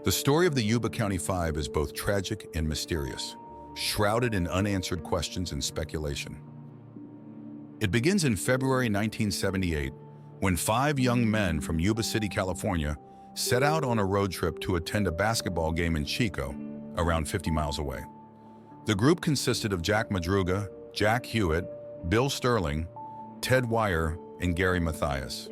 The story of the Yuba County Five is both tragic and mysterious, shrouded in unanswered questions and speculation. It begins in February 1978, when five young men from Yuba City, California, set out on a road trip to attend a basketball game in Chico, around 50 miles away. The group consisted of Jack Madruga, Jack Hewitt, Bill Sterling, Ted Wire, and Gary Mathias.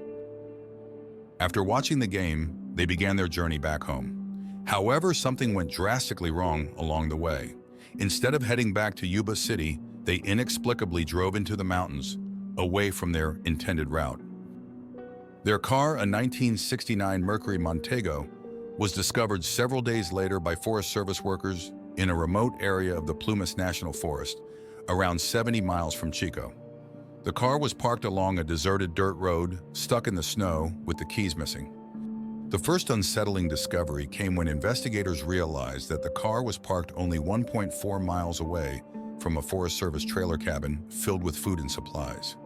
After watching the game, they began their journey back home. However, something went drastically wrong along the way. Instead of heading back to Yuba City, they inexplicably drove into the mountains, away from their intended route. Their car, a 1969 Mercury Montego, was discovered several days later by Forest Service workers in a remote area of the Plumas National Forest, around 70 miles from Chico. The car was parked along a deserted dirt road, stuck in the snow, with the keys missing. The first unsettling discovery came when investigators realized that the car was parked only 1.4 miles away from a Forest Service trailer cabin filled with food and supplies.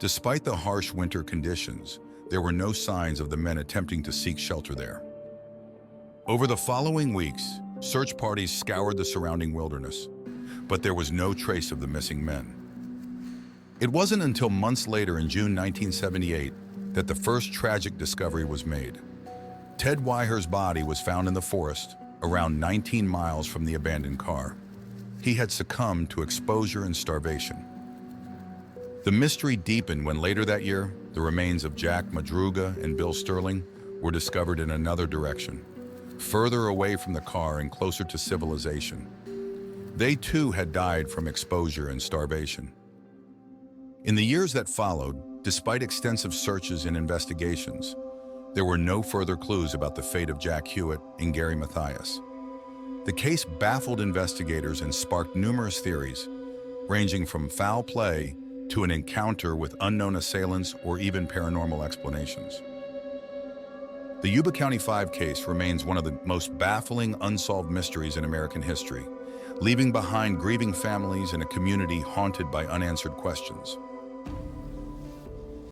Despite the harsh winter conditions, there were no signs of the men attempting to seek shelter there. Over the following weeks, search parties scoured the surrounding wilderness, but there was no trace of the missing men. It wasn't until months later in June 1978 that the first tragic discovery was made. Ted Wire's body was found in the forest, around 19 miles from the abandoned car. He had succumbed to exposure and starvation. The mystery deepened when later that year, the remains of Jack Madruga and Bill Sterling were discovered in another direction, further away from the car and closer to civilization. They too had died from exposure and starvation. In the years that followed, despite extensive searches and investigations, there were no further clues about the fate of Jack Hewitt and Gary Mathias. The case baffled investigators and sparked numerous theories, ranging from foul play to an encounter with unknown assailants or even paranormal explanations. The Yuba County Five case remains one of the most baffling unsolved mysteries in American history, leaving behind grieving families and a community haunted by unanswered questions.